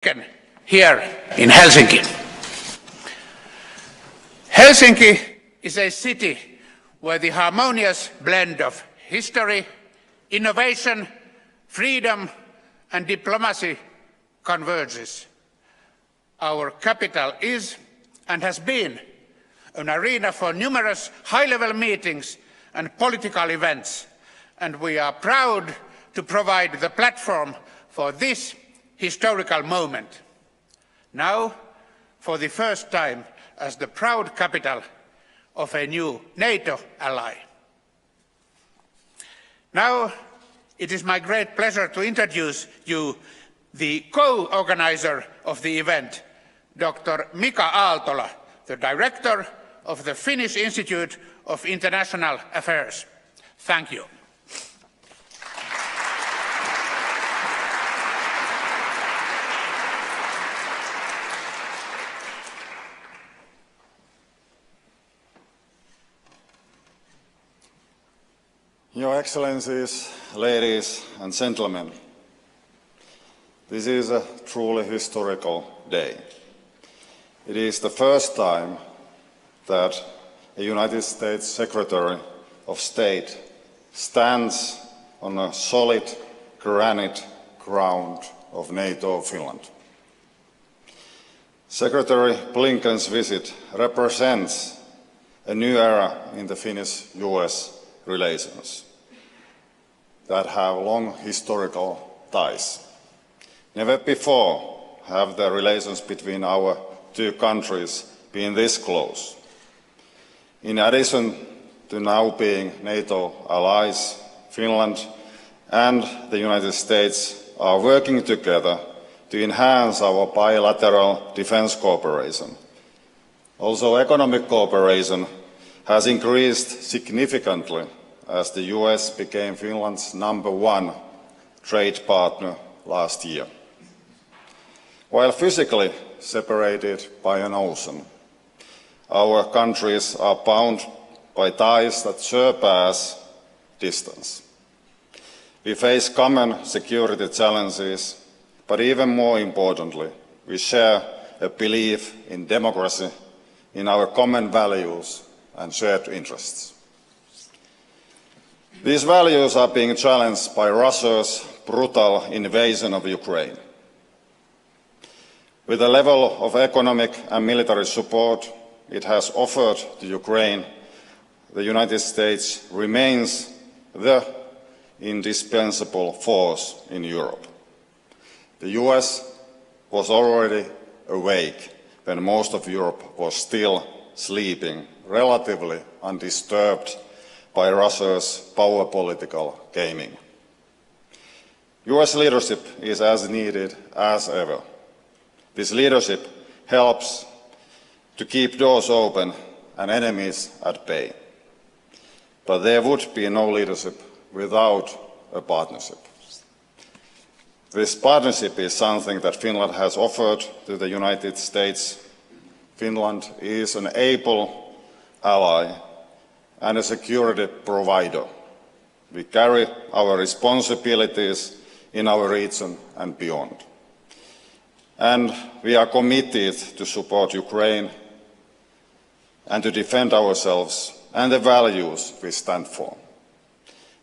Blinken here in Helsinki. Helsinki is a city where the harmonious blend of history, innovation, freedom and diplomacy converges. Our capital is and has been an arena for numerous high-level meetings and political events, and we are proud to provide the platform for this historical moment. Now, for the first time, as the proud capital of a new NATO ally. Now, it is my great pleasure to introduce you the co-organizer of the event, Dr. Mika Aaltola, the director of the Finnish Institute of International Affairs. Thank you. Your Excellencies, ladies and gentlemen, this is a truly historical day. It is the first time that a United States Secretary of State stands on a solid granite ground of NATO Finland. Secretary Blinken's visit represents a new era in the Finnish-US relations that have long historical ties. Never before have the relations between our two countries been this close. In addition to now being NATO allies, Finland and the United States are working together to enhance our bilateral defense cooperation. Also, economic cooperation has increased significantly as the US became Finland's #1 trade partner last year. While physically separated by an ocean, our countries are bound by ties that surpass distance. We face common security challenges, but even more importantly, we share a belief in democracy, in our common values and shared interests. These values are being challenged by Russia's brutal invasion of Ukraine. With the level of economic and military support it has offered to Ukraine, the United States remains the indispensable force in Europe. The US was already awake when most of Europe was still sleeping, relatively undisturbed by Russia's power political gaming. US leadership is as needed as ever. This leadership helps to keep doors open and enemies at bay. But there would be no leadership without a partnership. This partnership is something that Finland has offered to the United States. Finland is an able ally and a security provider. We carry our responsibilities in our region and beyond. And we are committed to support Ukraine and to defend ourselves and the values we stand for.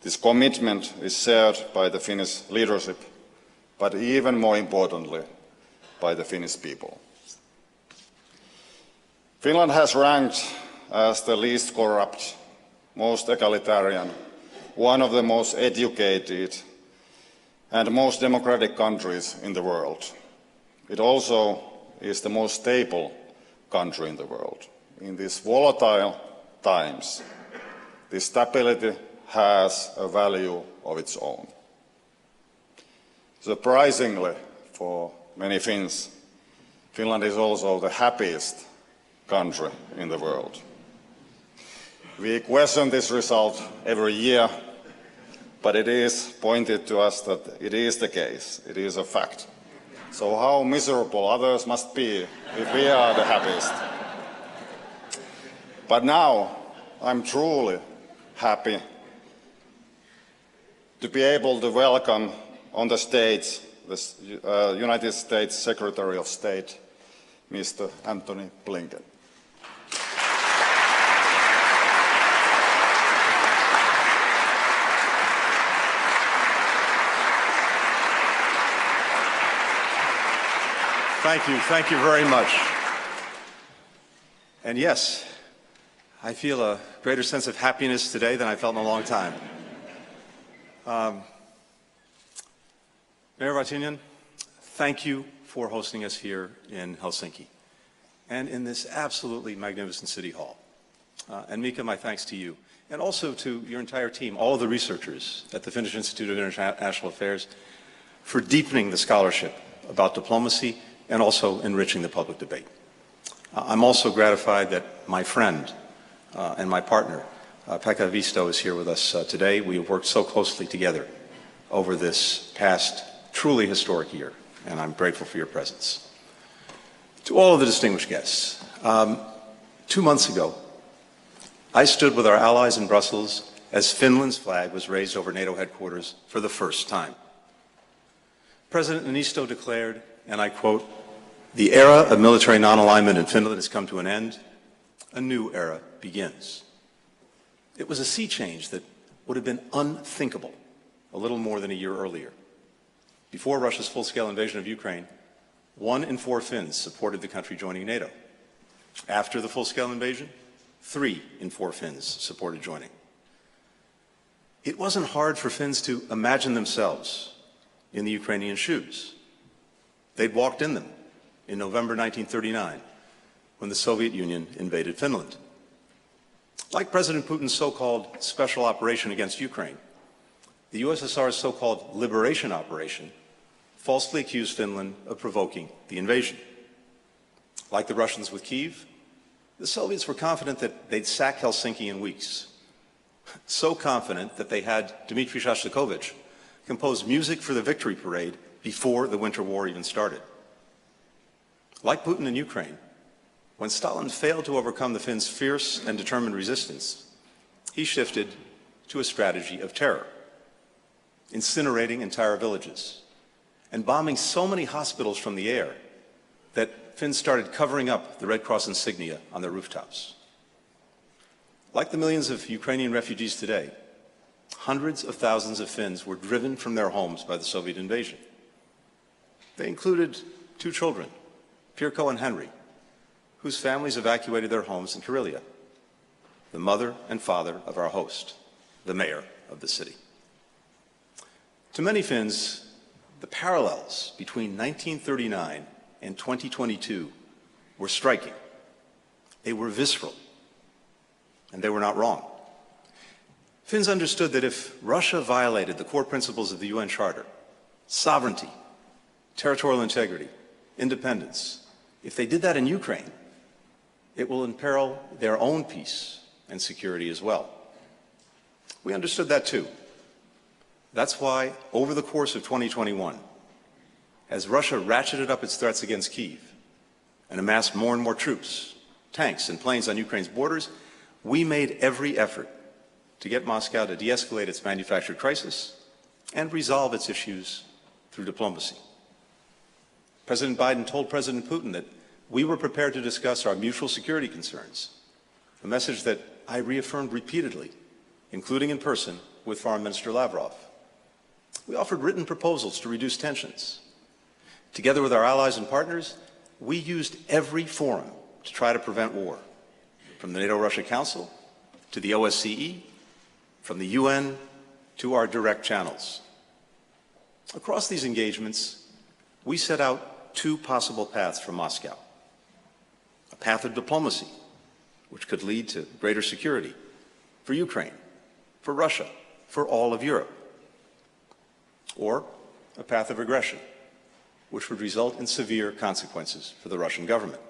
This commitment is shared by the Finnish leadership, but even more importantly, by the Finnish people. Finland has ranked as the least corrupt, most egalitarian, one of the most educated and most democratic countries in the world. It also is the most stable country in the world. In these volatile times, this stability has a value of its own. Surprisingly, for many Finns, Finland is also the happiest country in the world. We question this result every year, but it is pointed to us that it is the case, it is a fact. So how miserable others must be if we are the happiest. But now I'm truly happy to be able to welcome on the stage the United States Secretary of State, Mr. Antony Blinken. Thank you very much. And yes, I feel a greater sense of happiness today than I felt in a long time. Mayor Vartinian, thank you for hosting us here in Helsinki and in this absolutely magnificent City Hall. And Mika, my thanks to you, and also to your entire team, all of the researchers at the Finnish Institute of International Affairs, for deepening the scholarship about diplomacy and also enriching the public debate. I'm also gratified that my friend and my partner, Pekka Visto, is here with us today. We have worked so closely together over this past truly historic year, and I'm grateful for your presence. To all of the distinguished guests, 2 months ago, I stood with our allies in Brussels as Finland's flag was raised over NATO headquarters for the first time. President Niinisto declared, and I quote, "The era of military non-alignment in Finland has come to an end. A new era begins." It was a sea change that would have been unthinkable a little more than a year earlier. Before Russia's full-scale invasion of Ukraine, 1 in 4 Finns supported the country joining NATO. After the full-scale invasion, 3 in 4 Finns supported joining. It wasn't hard for Finns to imagine themselves in the Ukrainian shoes. They'd walked in them in November 1939, when the Soviet Union invaded Finland. Like President Putin's so-called special operation against Ukraine, the USSR's so-called liberation operation falsely accused Finland of provoking the invasion. Like the Russians with Kyiv, the Soviets were confident that they'd sack Helsinki in weeks. So confident that they had Dmitry Shostakovich compose music for the victory parade before the Winter War even started. Like Putin in Ukraine, when Stalin failed to overcome the Finns' fierce and determined resistance, he shifted to a strategy of terror, incinerating entire villages and bombing so many hospitals from the air that Finns started covering up the Red Cross insignia on their rooftops. Like the millions of Ukrainian refugees today, hundreds of thousands of Finns were driven from their homes by the Soviet invasion. They included 2 children, Pirkko and Henry, whose families evacuated their homes in Karelia, the mother and father of our host, the mayor of the city. To many Finns, the parallels between 1939 and 2022 were striking. They were visceral, and they were not wrong. Finns understood that if Russia violated the core principles of the UN Charter, sovereignty, territorial integrity, independence, if they did that in Ukraine, it will imperil their own peace and security as well. We understood that too. That's why, over the course of 2021, as Russia ratcheted up its threats against Kyiv and amassed more and more troops, tanks, and planes on Ukraine's borders, we made every effort to get Moscow to de-escalate its manufactured crisis and resolve its issues through diplomacy. President Biden told President Putin that we were prepared to discuss our mutual security concerns, a message that I reaffirmed repeatedly, including in person with Foreign Minister Lavrov. We offered written proposals to reduce tensions. Together with our allies and partners, we used every forum to try to prevent war, from the NATO-Russia Council to the OSCE, from the UN to our direct channels. Across these engagements, we set out 2 possible paths for Moscow. A path of diplomacy, which could lead to greater security for Ukraine, for Russia, for all of Europe. Or a path of aggression, which would result in severe consequences for the Russian government.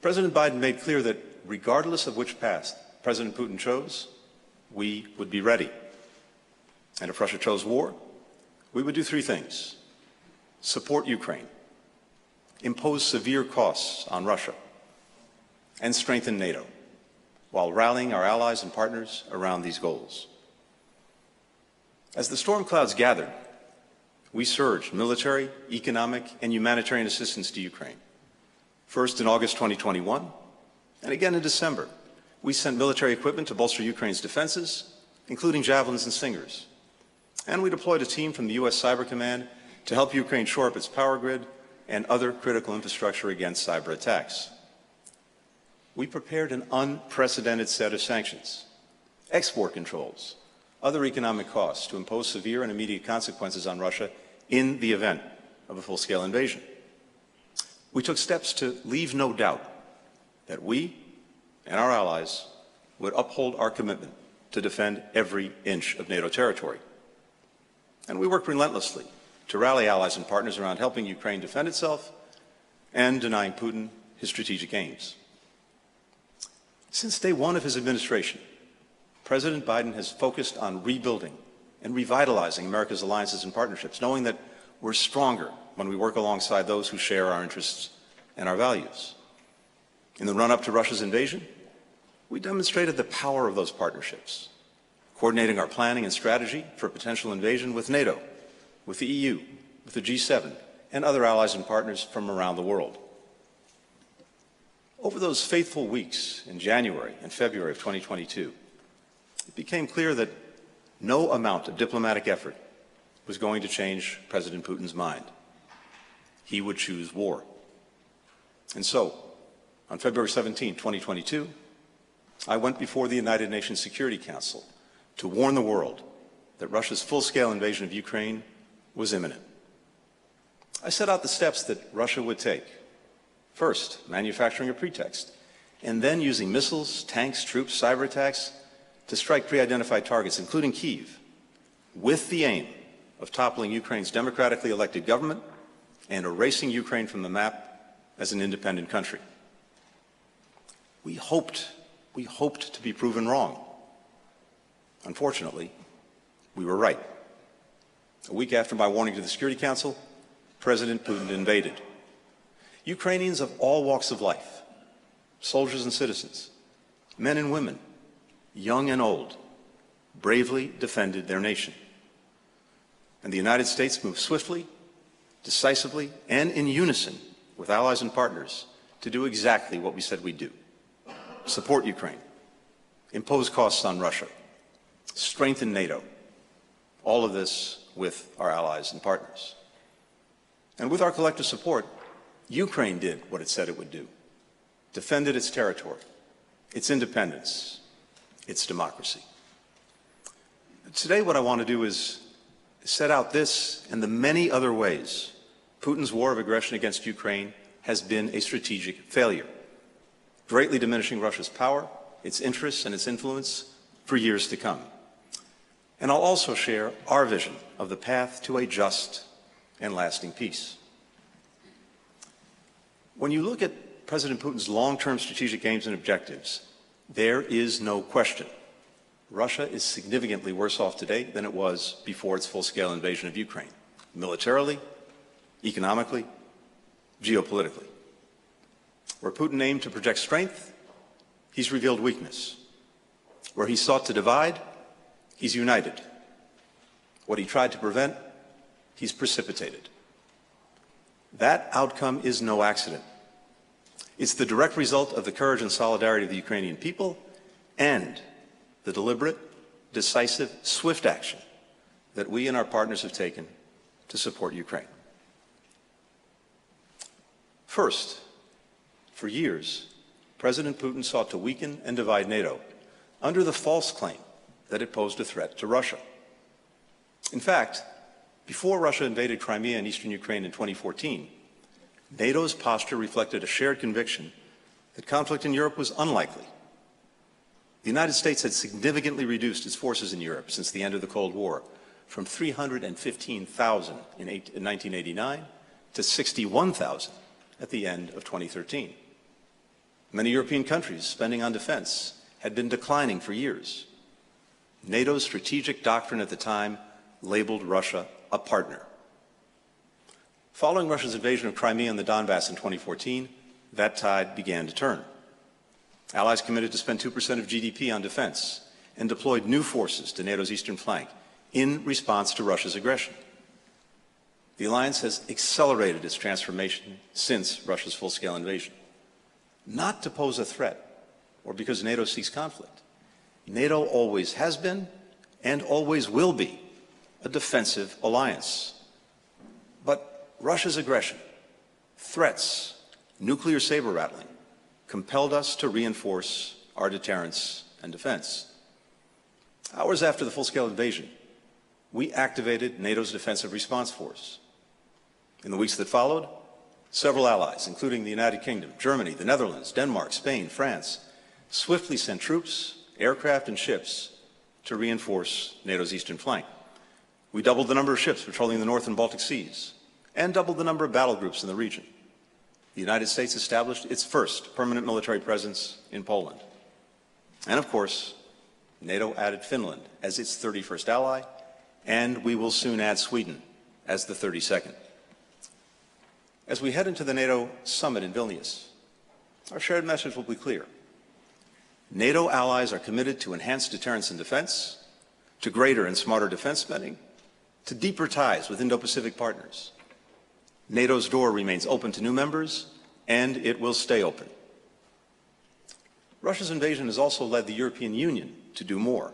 President Biden made clear that regardless of which path President Putin chose, we would be ready. And if Russia chose war, we would do 3 things: support Ukraine, impose severe costs on Russia, and strengthen NATO, while rallying our allies and partners around these goals. As the storm clouds gathered, we surged military, economic, and humanitarian assistance to Ukraine. First in August 2021, and again in December, we sent military equipment to bolster Ukraine's defenses, including javelins and Stingers. And we deployed a team from the US Cyber Command to help Ukraine shore up its power grid and other critical infrastructure against cyber attacks. We prepared an unprecedented set of sanctions, export controls, other economic costs to impose severe and immediate consequences on Russia in the event of a full-scale invasion. We took steps to leave no doubt that we and our allies would uphold our commitment to defend every inch of NATO territory. And we worked relentlessly to rally allies and partners around helping Ukraine defend itself and denying Putin his strategic aims. Since day one of his administration, President Biden has focused on rebuilding and revitalizing America's alliances and partnerships, knowing that we're stronger when we work alongside those who share our interests and our values. In the run-up to Russia's invasion, we demonstrated the power of those partnerships, coordinating our planning and strategy for a potential invasion with NATO, with the EU, with the G7, and other allies and partners from around the world. Over those faithful weeks in January and February of 2022, it became clear that no amount of diplomatic effort was going to change President Putin's mind. He would choose war. And so, on February 17, 2022, I went before the United Nations Security Council to warn the world that Russia's full-scale invasion of Ukraine was imminent. I set out the steps that Russia would take. First, manufacturing a pretext, and then using missiles, tanks, troops, cyber attacks to strike pre-identified targets, including Kyiv, with the aim of toppling Ukraine's democratically elected government and erasing Ukraine from the map as an independent country. We hoped to be proven wrong. Unfortunately, we were right. A week after my warning to the Security Council, President Putin invaded. Ukrainians of all walks of life, soldiers and citizens, men and women, young and old, bravely defended their nation. And the United States moved swiftly, decisively, and in unison with allies and partners to do exactly what we said we'd do: support Ukraine, impose costs on Russia, strengthen NATO, all of this with our allies and partners. And with our collective support, Ukraine did what it said it would do: defended its territory, its independence, its democracy. Today, what I want to do is set out this and the many other ways Putin's war of aggression against Ukraine has been a strategic failure, greatly diminishing Russia's power, its interests, and its influence for years to come. And I'll also share our vision of the path to a just and lasting peace. When you look at President Putin's long-term strategic aims and objectives, there is no question Russia is significantly worse off today than it was before its full-scale invasion of Ukraine, militarily, economically, geopolitically. Where Putin aimed to project strength, he's revealed weakness. Where he sought to divide, he's united. What he tried to prevent, he's precipitated. That outcome is no accident. It's the direct result of the courage and solidarity of the Ukrainian people and the deliberate, decisive, swift action that we and our partners have taken to support Ukraine. First, for years, President Putin sought to weaken and divide NATO under the false claim that it posed a threat to Russia. In fact, before Russia invaded Crimea and eastern Ukraine in 2014, NATO's posture reflected a shared conviction that conflict in Europe was unlikely. The United States had significantly reduced its forces in Europe since the end of the Cold War, from 315,000 in 1989 to 61,000 at the end of 2013. Many European countries' spending on defense had been declining for years. NATO's strategic doctrine at the time labeled Russia a partner. Following Russia's invasion of Crimea and the Donbass in 2014, that tide began to turn. Allies committed to spend 2% of GDP on defense and deployed new forces to NATO's eastern flank in response to Russia's aggression. The alliance has accelerated its transformation since Russia's full-scale invasion, not to pose a threat or because NATO seeks conflict. NATO always has been and always will be a defensive alliance. But Russia's aggression, threats, nuclear saber-rattling compelled us to reinforce our deterrence and defense. Hours after the full-scale invasion, we activated NATO's Defensive Response Force. In the weeks that followed, several allies, including the United Kingdom, Germany, the Netherlands, Denmark, Spain, France, swiftly sent troops, aircraft, and ships to reinforce NATO's eastern flank. We doubled the number of ships patrolling the North and Baltic Seas, and doubled the number of battle groups in the region. The United States established its first permanent military presence in Poland. And of course, NATO added Finland as its 31st ally, and we will soon add Sweden as the 32nd. As we head into the NATO summit in Vilnius, our shared message will be clear. NATO allies are committed to enhanced deterrence and defense, to greater and smarter defense spending, to deeper ties with Indo-Pacific partners. NATO's door remains open to new members, and it will stay open. Russia's invasion has also led the European Union to do more,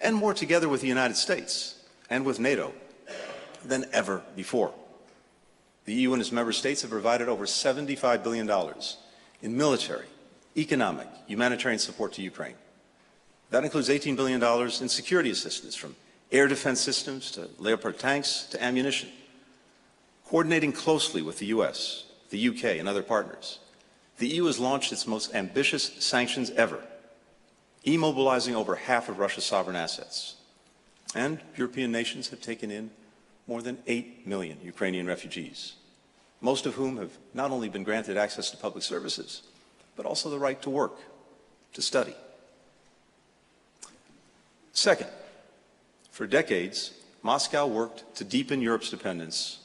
and more together with the United States and with NATO than ever before. The EU and its member states have provided over $75 billion in military, economic, humanitarian support to Ukraine. That includes $18 billion in security assistance, from air defense systems to Leopard tanks to ammunition. Coordinating closely with the US, the UK, and other partners, the EU has launched its most ambitious sanctions ever, immobilizing over half of Russia's sovereign assets. And European nations have taken in more than 8 million Ukrainian refugees, most of whom have not only been granted access to public services, but also the right to work, to study. Second, for decades, Moscow worked to deepen Europe's dependence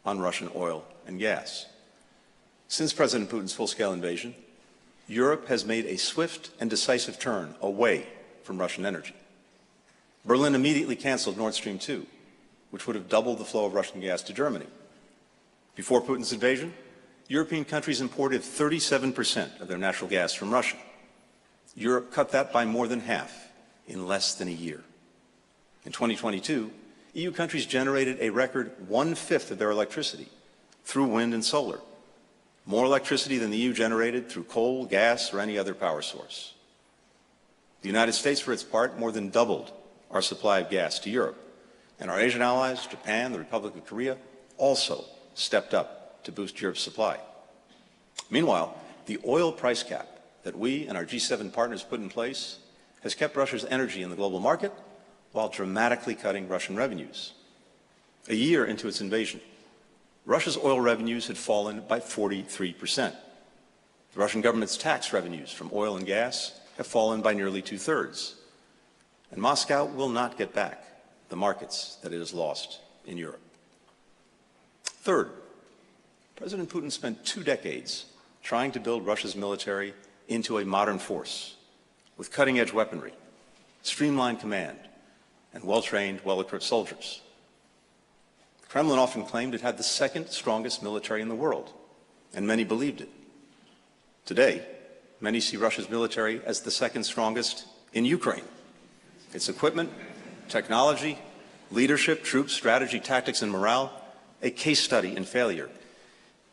on Russian oil and gas. Since President Putin's full-scale invasion, Europe has made a swift and decisive turn away from Russian energy. Berlin immediately canceled Nord Stream 2, which would have doubled the flow of Russian gas to Germany. Before Putin's invasion, European countries imported 37% of their natural gas from Russia. Europe cut that by more than half in less than a year. In 2022, EU countries generated a record 1/5 of their electricity through wind and solar, more electricity than the EU generated through coal, gas, or any other power source. The United States, for its part, more than doubled our supply of gas to Europe. And our Asian allies, Japan, the Republic of Korea, also stepped up to boost Europe's supply. Meanwhile, the oil price cap that we and our G7 partners put in place has kept Russia's energy in the global market while dramatically cutting Russian revenues. A year into its invasion, Russia's oil revenues had fallen by 43%. The Russian government's tax revenues from oil and gas have fallen by nearly 2/3. And Moscow will not get back the markets that it has lost in Europe. Third, President Putin spent 2 decades trying to build Russia's military into a modern force with cutting-edge weaponry, streamlined command, and well-trained, well-equipped soldiers. The Kremlin often claimed it had the second strongest military in the world, and many believed it. Today, many see Russia's military as the second strongest in Ukraine. Its equipment, technology, leadership, troops, strategy, tactics, and morale, a case study in failure,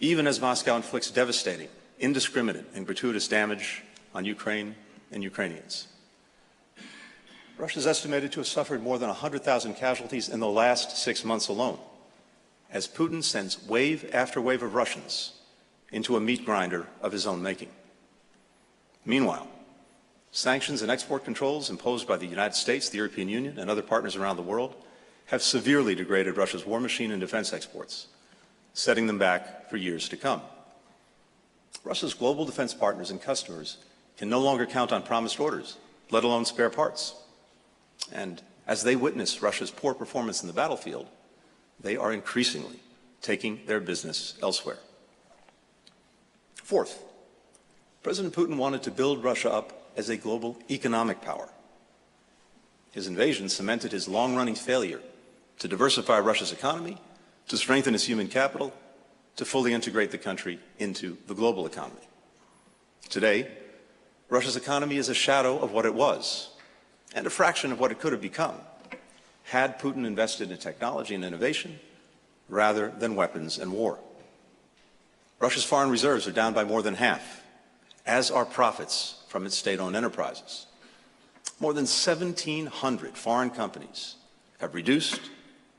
even as Moscow inflicts devastating, indiscriminate, and gratuitous damage on Ukraine and Ukrainians. Russia is estimated to have suffered more than 100,000 casualties in the last 6 months alone, as Putin sends wave after wave of Russians into a meat grinder of his own making. Meanwhile, sanctions and export controls imposed by the United States, the European Union, and other partners around the world have severely degraded Russia's war machine and defense exports, setting them back for years to come. Russia's global defense partners and customers can no longer count on promised orders, let alone spare parts. And as they witness Russia's poor performance in the battlefield, they are increasingly taking their business elsewhere. Fourth, President Putin wanted to build Russia up as a global economic power. His invasion cemented his long-running failure to diversify Russia's economy to strengthen its human capital, to fully integrate the country into the global economy. Today, Russia's economy is a shadow of what it was and a fraction of what it could have become had Putin invested in technology and innovation rather than weapons and war. Russia's foreign reserves are down by more than half, as are profits from its state-owned enterprises. More than 1,700 foreign companies have reduced,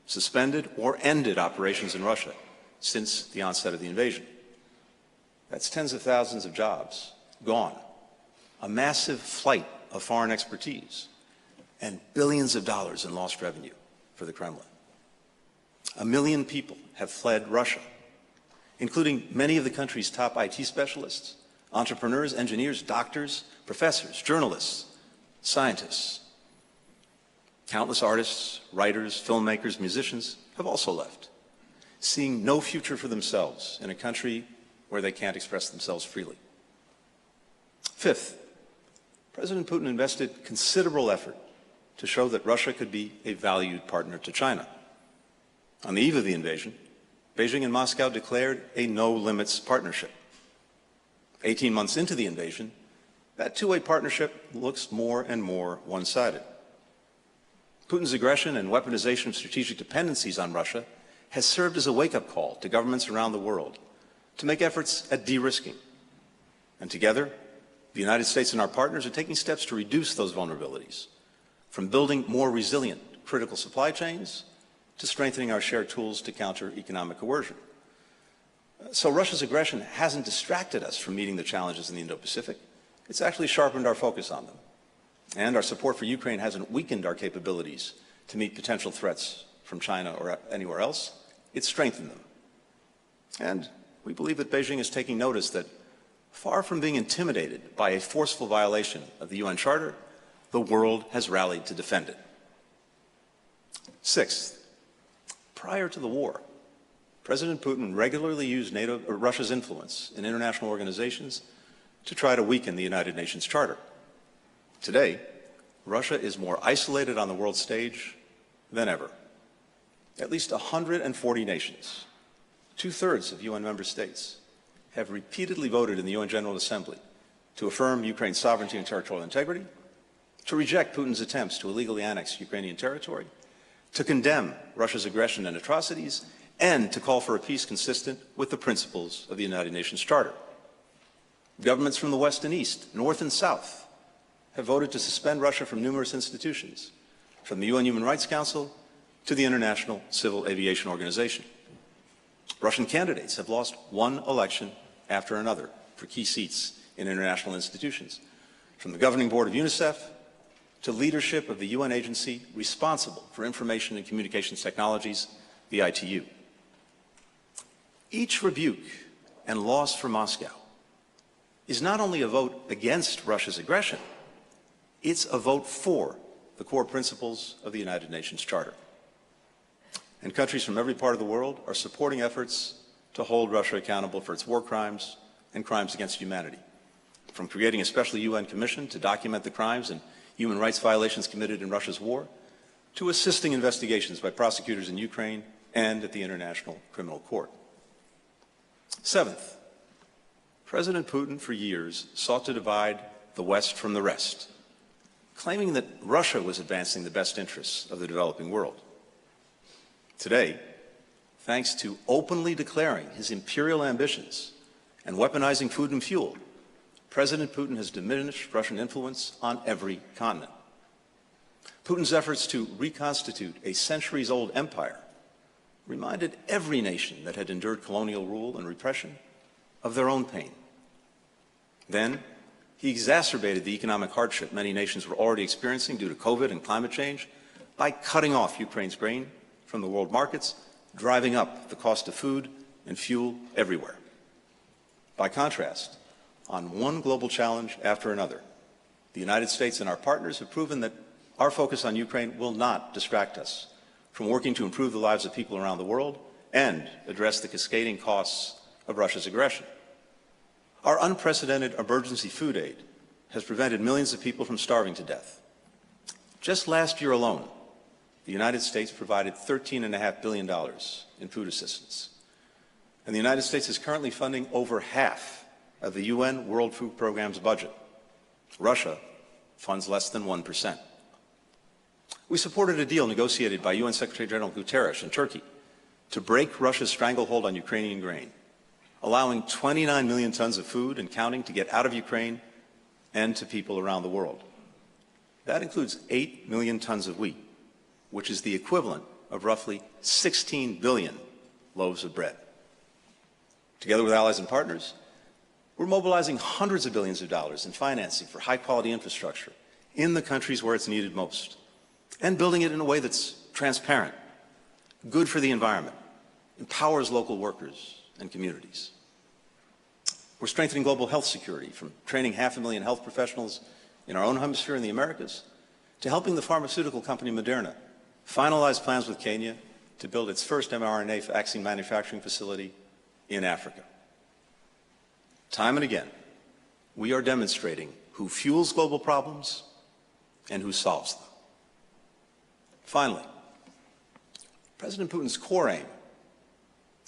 suspended, or ended operations in Russia since the onset of the invasion. That's tens of thousands of jobs gone, a massive flight of foreign expertise, and billions of dollars in lost revenue for the Kremlin. 1 million people have fled Russia, including many of the country's top IT specialists, entrepreneurs, engineers, doctors, professors, journalists, scientists. Countless artists, writers, filmmakers, musicians have also left, seeing no future for themselves in a country where they can't express themselves freely. Fifth, President Putin invested considerable effort to show that Russia could be a valued partner to China. On the eve of the invasion, Beijing and Moscow declared a no-limits partnership. 18 months into the invasion, that two-way partnership looks more and more one-sided. Putin's aggression and weaponization of strategic dependencies on Russia has served as a wake-up call to governments around the world to make efforts at de-risking. And together, the United States and our partners are taking steps to reduce those vulnerabilities, from building more resilient critical supply chains to strengthening our shared tools to counter economic coercion. So Russia's aggression hasn't distracted us from meeting the challenges in the Indo-Pacific. It's actually sharpened our focus on them. And our support for Ukraine hasn't weakened our capabilities to meet potential threats from China or anywhere else. It's strengthened them. And we believe that Beijing is taking notice that, far from being intimidated by a forceful violation of the UN Charter, the world has rallied to defend it. Sixth, prior to the war, President Putin regularly used Russia's influence in international organizations to try to weaken the United Nations Charter. Today, Russia is more isolated on the world stage than ever. At least 140 nations, 2/3 of UN member states, have repeatedly voted in the UN General Assembly to affirm Ukraine's sovereignty and territorial integrity, to reject Putin's attempts to illegally annex Ukrainian territory, to condemn Russia's aggression and atrocities, and to call for a peace consistent with the principles of the United Nations Charter. Governments from the West and East, North and South, have voted to suspend Russia from numerous institutions, from the UN Human Rights Council to the International Civil Aviation Organization. Russian candidates have lost one election after another for key seats in international institutions, from the governing board of UNICEF to leadership of the UN agency responsible for information and communications technologies, the ITU. Each rebuke and loss for Moscow is not only a vote against Russia's aggression, it's a vote for the core principles of the United Nations Charter. And countries from every part of the world are supporting efforts to hold Russia accountable for its war crimes and crimes against humanity, from creating a special UN commission to document the crimes and human rights violations committed in Russia's war, to assisting investigations by prosecutors in Ukraine and at the International Criminal Court. Seventh, President Putin for years sought to divide the West from the rest, claiming that Russia was advancing the best interests of the developing world. Today, thanks to openly declaring his imperial ambitions and weaponizing food and fuel, President Putin has diminished Russian influence on every continent. Putin's efforts to reconstitute a centuries-old empire reminded every nation that had endured colonial rule and repression of their own pain. Then, he exacerbated the economic hardship many nations were already experiencing due to COVID and climate change by cutting off Ukraine's grain from the world markets, driving up the cost of food and fuel everywhere. By contrast, on one global challenge after another, the United States and our partners have proven that our focus on Ukraine will not distract us from working to improve the lives of people around the world and address the cascading costs of Russia's aggression. Our unprecedented emergency food aid has prevented millions of people from starving to death. Just last year alone, the United States provided $13.5 billion in food assistance. And the United States is currently funding over half of the UN World Food Programme's budget. Russia funds less than 1%. We supported a deal negotiated by UN Secretary General Guterres in Turkey to break Russia's stranglehold on Ukrainian grain, allowing 29 million tons of food and counting to get out of Ukraine and to people around the world. That includes 8 million tons of wheat, which is the equivalent of roughly 16 billion loaves of bread. Together with allies and partners, we're mobilizing hundreds of billions of dollars in financing for high-quality infrastructure in the countries where it's needed most, and building it in a way that's transparent, good for the environment, empowers local workers and communities. We're strengthening global health security, from training 500,000 health professionals in our own hemisphere in the Americas to helping the pharmaceutical company Moderna finalize plans with Kenya to build its first mRNA vaccine manufacturing facility in Africa. Time and again, we are demonstrating who fuels global problems and who solves them. Finally, President Putin's core aim,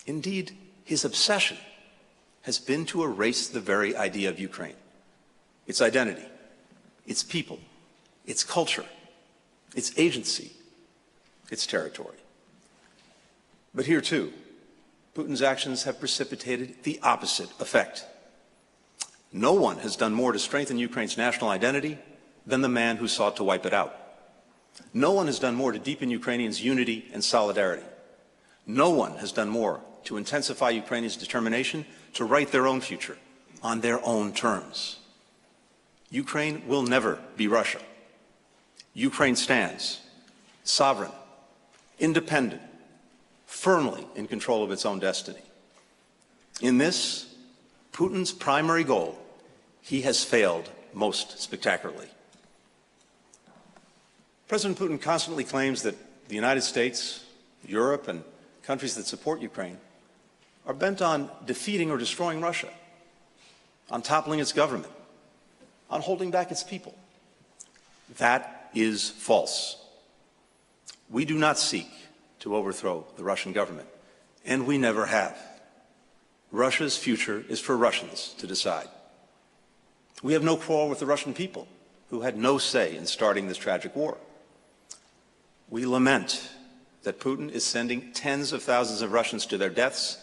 indeed his obsession, has been to erase the very idea of Ukraine, its identity, its people, its culture, its agency, its territory. But here too, Putin's actions have precipitated the opposite effect. No one has done more to strengthen Ukraine's national identity than the man who sought to wipe it out. No one has done more to deepen Ukrainians' unity and solidarity. No one has done more to intensify Ukrainians' determination to write their own future on their own terms. Ukraine will never be Russia. Ukraine stands sovereign, independent, firmly in control of its own destiny. In this, Putin's primary goal, he has failed most spectacularly. President Putin constantly claims that the United States, Europe, and countries that support Ukraine are bent on defeating or destroying Russia, on toppling its government, on holding back its people. That is false. We do not seek to overthrow the Russian government, and we never have. Russia's future is for Russians to decide. We have no quarrel with the Russian people, who had no say in starting this tragic war. We lament that Putin is sending tens of thousands of Russians to their deaths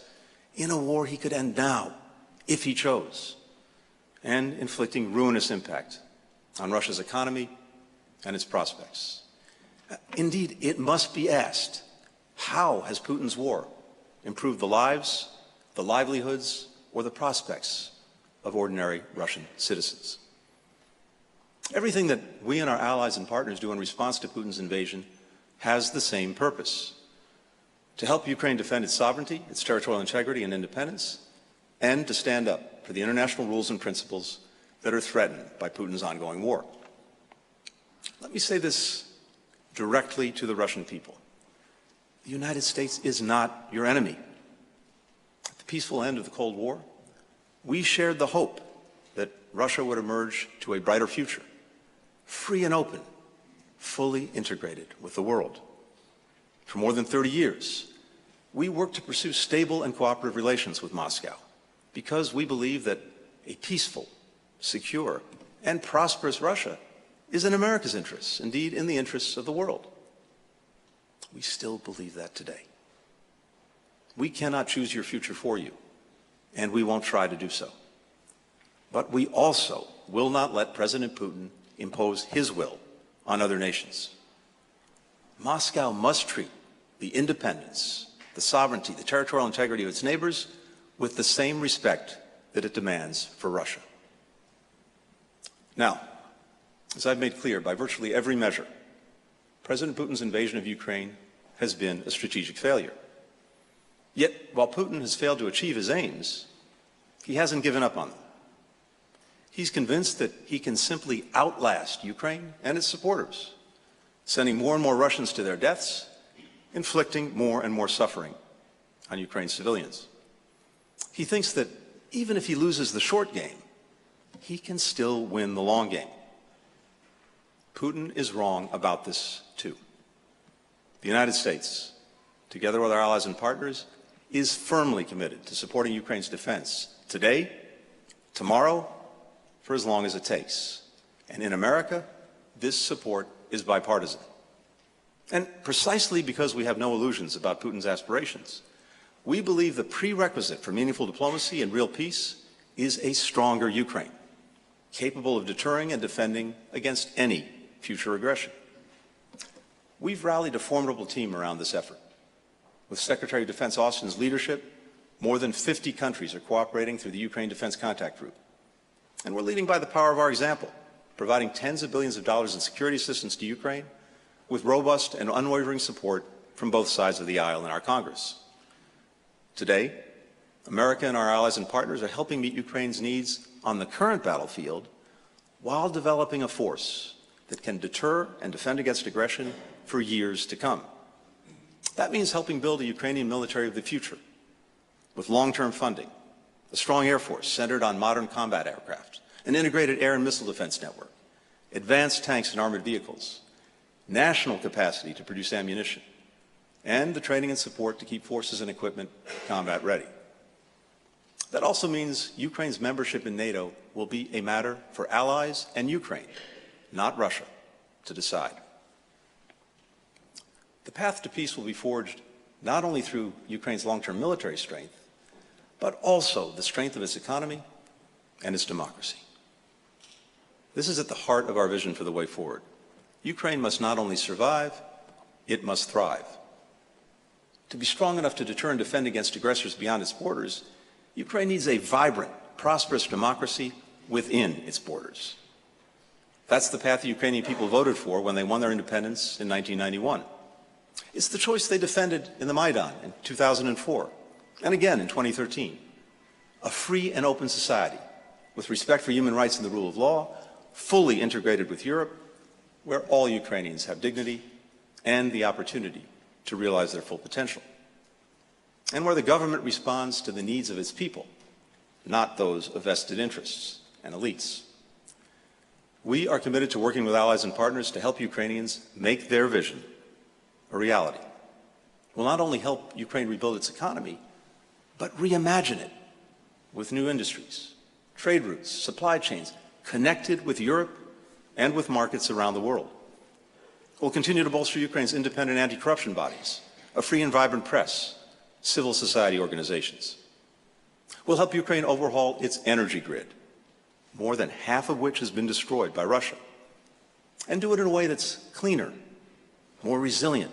in a war he could end now, if he chose, and inflicting ruinous impact on Russia's economy and its prospects. Indeed, it must be asked, how has Putin's war improved the lives, the livelihoods, or the prospects of ordinary Russian citizens? Everything that we and our allies and partners do in response to Putin's invasion has the same purpose: to help Ukraine defend its sovereignty, its territorial integrity and independence, and to stand up for the international rules and principles that are threatened by Putin's ongoing war. Let me say this directly to the Russian people. The United States is not your enemy. At the peaceful end of the Cold War, we shared the hope that Russia would emerge to a brighter future, free and open, fully integrated with the world. For more than 30 years, we worked to pursue stable and cooperative relations with Moscow because we believe that a peaceful, secure, and prosperous Russia is in America's interests, indeed in the interests of the world. We still believe that today. We cannot choose your future for you, and we won't try to do so. But we also will not let President Putin impose his will on other nations. Moscow must treat the independence, the sovereignty, the territorial integrity of its neighbors with the same respect that it demands for Russia. Now, as I've made clear by virtually every measure, President Putin's invasion of Ukraine has been a strategic failure. Yet, while Putin has failed to achieve his aims, he hasn't given up on them. He's convinced that he can simply outlast Ukraine and its supporters, sending more and more Russians to their deaths, inflicting more and more suffering on Ukraine's civilians. He thinks that even if he loses the short game, he can still win the long game. Putin is wrong about this too. The United States, together with our allies and partners, is firmly committed to supporting Ukraine's defense today, tomorrow, for as long as it takes. And in America, this support is bipartisan. And precisely because we have no illusions about Putin's aspirations, we believe the prerequisite for meaningful diplomacy and real peace is a stronger Ukraine, capable of deterring and defending against any future aggression. We've rallied a formidable team around this effort. With Secretary of Defense Austin's leadership, more than 50 countries are cooperating through the Ukraine Defense Contact Group. And we're leading by the power of our example, providing tens of billions of dollars in security assistance to Ukraine with robust and unwavering support from both sides of the aisle in our Congress. Today, America and our allies and partners are helping meet Ukraine's needs on the current battlefield while developing a force that can deter and defend against aggression for years to come. That means helping build a Ukrainian military of the future with long-term funding, a strong air force centered on modern combat aircraft, an integrated air and missile defense network, advanced tanks and armored vehicles, national capacity to produce ammunition, and the training and support to keep forces and equipment combat ready. That also means Ukraine's membership in NATO will be a matter for allies and Ukraine, not Russia, to decide. The path to peace will be forged not only through Ukraine's long-term military strength, but also the strength of its economy and its democracy. This is at the heart of our vision for the way forward. Ukraine must not only survive, it must thrive. To be strong enough to deter and defend against aggressors beyond its borders, Ukraine needs a vibrant, prosperous democracy within its borders. That's the path the Ukrainian people voted for when they won their independence in 1991. It's the choice they defended in the Maidan in 2004, and again in 2013. A free and open society with respect for human rights and the rule of law, fully integrated with Europe, where all Ukrainians have dignity and the opportunity to realize their full potential. And where the government responds to the needs of its people, not those of vested interests and elites. We are committed to working with allies and partners to help Ukrainians make their vision a reality. We'll not only help Ukraine rebuild its economy, but reimagine it with new industries, trade routes, supply chains, connected with Europe and with markets around the world. We'll continue to bolster Ukraine's independent anti-corruption bodies, a free and vibrant press, civil society organizations. We'll help Ukraine overhaul its energy grid, more than half of which has been destroyed by Russia, and do it in a way that's cleaner, more resilient,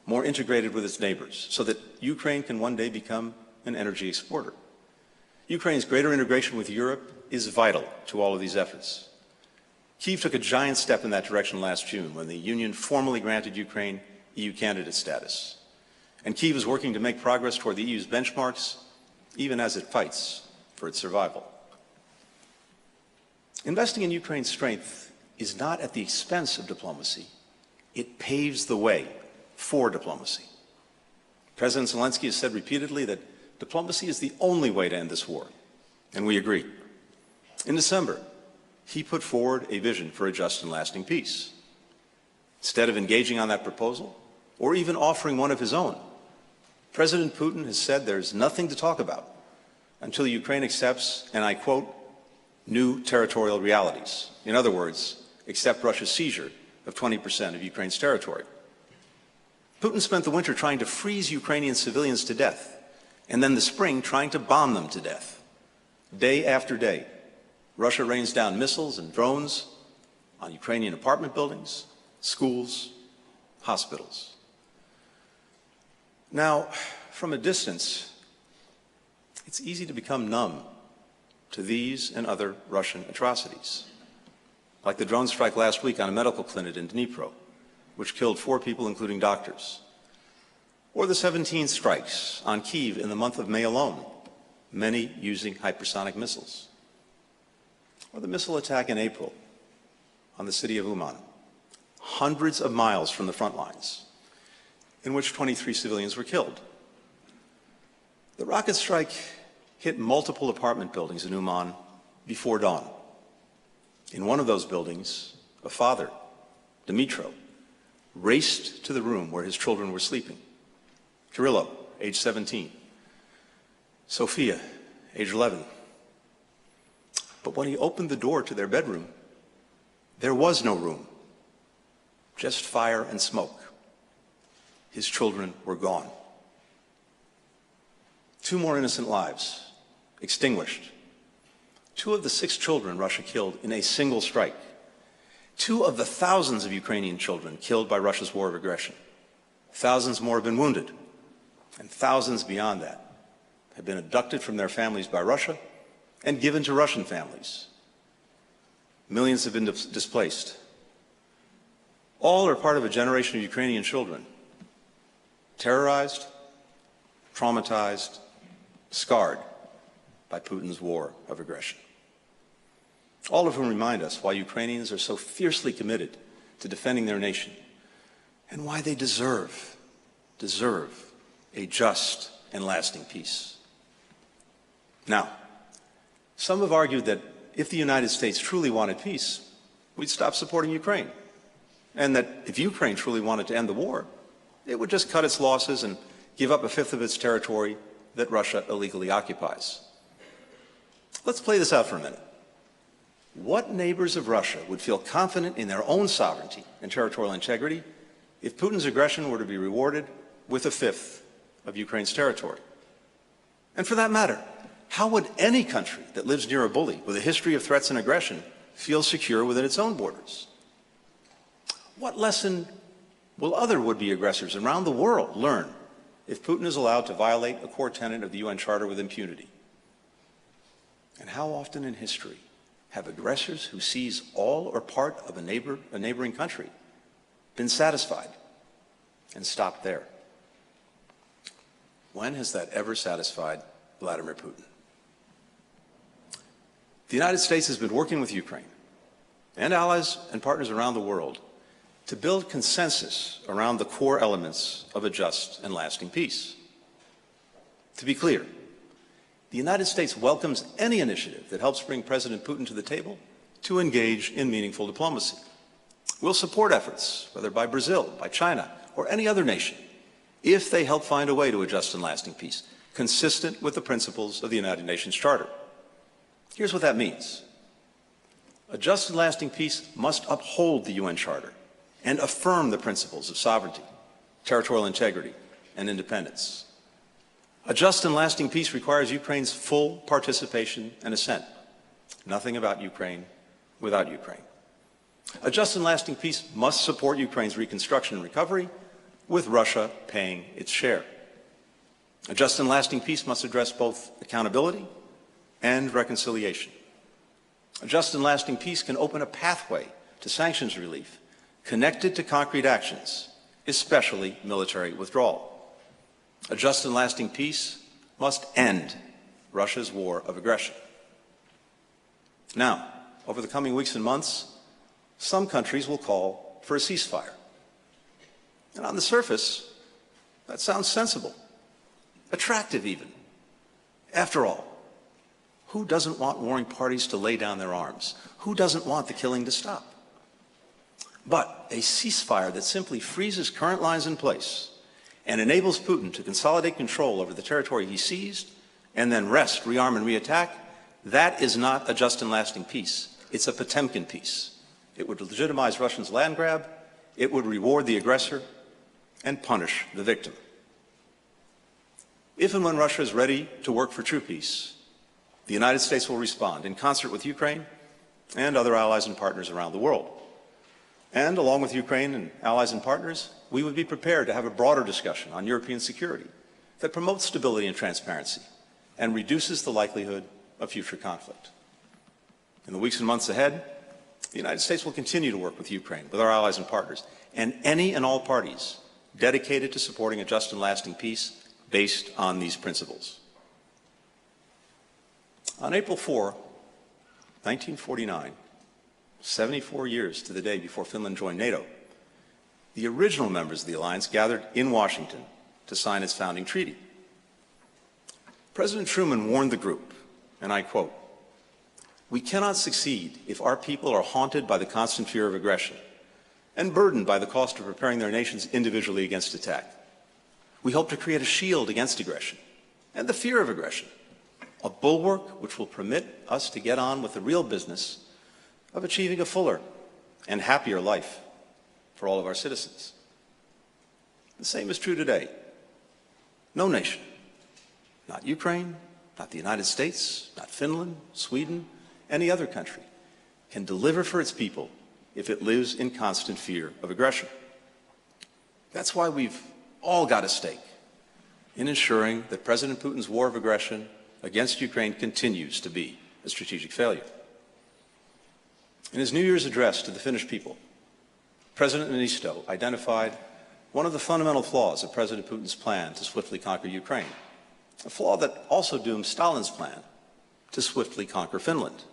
more integrated with its neighbors, so that Ukraine can one day become an energy exporter. Ukraine's greater integration with Europe is vital to all of these efforts. Kyiv took a giant step in that direction last June when the Union formally granted Ukraine EU candidate status. And Kyiv is working to make progress toward the EU's benchmarks, even as it fights for its survival. Investing in Ukraine's strength is not at the expense of diplomacy. It paves the way for diplomacy. President Zelensky has said repeatedly that diplomacy is the only way to end this war, and we agree. In December, he put forward a vision for a just and lasting peace. Instead of engaging on that proposal, or even offering one of his own, President Putin has said there's nothing to talk about until Ukraine accepts, and I quote, new territorial realities. In other words, accept Russia's seizure of 20% of Ukraine's territory. Putin spent the winter trying to freeze Ukrainian civilians to death, and then the spring trying to bomb them to death. Day after day, Russia rains down missiles and drones on Ukrainian apartment buildings, schools, hospitals. Now, from a distance, it's easy to become numb to these and other Russian atrocities, like the drone strike last week on a medical clinic in Dnipro, which killed 4 people, including doctors, or the 17 strikes on Kyiv in the month of May alone, many using hypersonic missiles, or the missile attack in April on the city of Uman, hundreds of miles from the front lines, in which 23 civilians were killed. The rocket strike hit multiple apartment buildings in Uman before dawn. In one of those buildings, a father, Dmytro, raced to the room where his children were sleeping. Kirillo, age 17. Sophia, age 11. But when he opened the door to their bedroom, there was no room, just fire and smoke. His children were gone. 2 more innocent lives extinguished. 2 of the 6 children Russia killed in a single strike. 2 of the thousands of Ukrainian children killed by Russia's war of aggression. Thousands more have been wounded, and thousands beyond that have been abducted from their families by Russia and given to Russian families. Millions have been displaced. All are part of a generation of Ukrainian children, terrorized, traumatized, scarred by Putin's war of aggression. All of whom remind us why Ukrainians are so fiercely committed to defending their nation and why they deserve a just and lasting peace. Now, some have argued that if the United States truly wanted peace, we'd stop supporting Ukraine, and that if Ukraine truly wanted to end the war, it would just cut its losses and give up 1/5 of its territory that Russia illegally occupies. Let's play this out for a minute. What neighbors of Russia would feel confident in their own sovereignty and territorial integrity if Putin's aggression were to be rewarded with 1/5 of Ukraine's territory? And for that matter, how would any country that lives near a bully with a history of threats and aggression feel secure within its own borders? What lesson will other would-be aggressors around the world learn if Putin is allowed to violate a core tenet of the UN Charter with impunity? And how often in history have aggressors who seize all or part of a neighboring country been satisfied and stopped there? When has that ever satisfied Vladimir Putin? The United States has been working with Ukraine and allies and partners around the world to build consensus around the core elements of a just and lasting peace. To be clear, the United States welcomes any initiative that helps bring President Putin to the table to engage in meaningful diplomacy. We'll support efforts, whether by Brazil, by China, or any other nation, if they help find a way to a just and lasting peace, consistent with the principles of the United Nations Charter. Here's what that means. A just and lasting peace must uphold the UN Charter and affirm the principles of sovereignty, territorial integrity, and independence. A just and lasting peace requires Ukraine's full participation and assent. Nothing about Ukraine without Ukraine. A just and lasting peace must support Ukraine's reconstruction and recovery, with Russia paying its share. A just and lasting peace must address both accountability and reconciliation. A just and lasting peace can open a pathway to sanctions relief connected to concrete actions, especially military withdrawal. A just and lasting peace must end Russia's war of aggression. Now, over the coming weeks and months, some countries will call for a ceasefire. And on the surface, that sounds sensible, attractive even. After all, who doesn't want warring parties to lay down their arms? Who doesn't want the killing to stop? But a ceasefire that simply freezes current lines in place and enables Putin to consolidate control over the territory he seized and then rest, rearm, and reattack, that is not a just and lasting peace. It's a Potemkin peace. It would legitimize Russia's land grab, it would reward the aggressor, and punish the victim. If and when Russia is ready to work for true peace, the United States will respond in concert with Ukraine and other allies and partners around the world. And along with Ukraine and allies and partners, we would be prepared to have a broader discussion on European security that promotes stability and transparency and reduces the likelihood of future conflict. In the weeks and months ahead, the United States will continue to work with Ukraine, with our allies and partners, and any and all parties dedicated to supporting a just and lasting peace based on these principles. On April 4, 1949, 74 years to the day before Finland joined NATO, the original members of the alliance gathered in Washington to sign its founding treaty. President Truman warned the group, and I quote, "We cannot succeed if our people are haunted by the constant fear of aggression, and burdened by the cost of preparing their nations individually against attack. We hope to create a shield against aggression and the fear of aggression, a bulwark which will permit us to get on with the real business of achieving a fuller and happier life for all of our citizens. The same is true today. No nation, not Ukraine, not the United States, not Finland, Sweden, any other country, can deliver for its people if it lives in constant fear of aggression. That's why we've all got a stake in ensuring that President Putin's war of aggression against Ukraine continues to be a strategic failure. In his New Year's address to the Finnish people, President Niinistö identified one of the fundamental flaws of President Putin's plan to swiftly conquer Ukraine, a flaw that also doomed Stalin's plan to swiftly conquer Finland.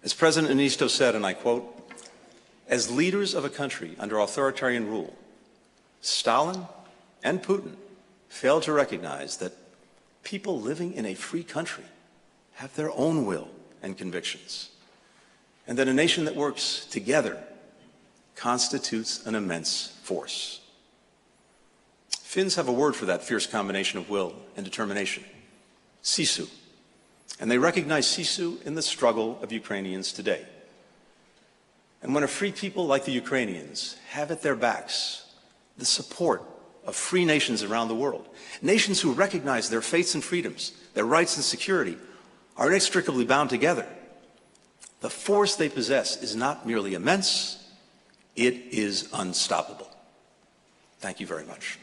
As President Niinistö said, and I quote, "As leaders of a country under authoritarian rule, Stalin and Putin failed to recognize that people living in a free country have their own will and convictions, and that a nation that works together constitutes an immense force." Finns have a word for that fierce combination of will and determination, sisu, and they recognize sisu in the struggle of Ukrainians today. And when a free people like the Ukrainians have at their backs the support of free nations around the world, nations who recognize their faiths and freedoms, their rights and security, are inextricably bound together, the force they possess is not merely immense, it is unstoppable. Thank you very much.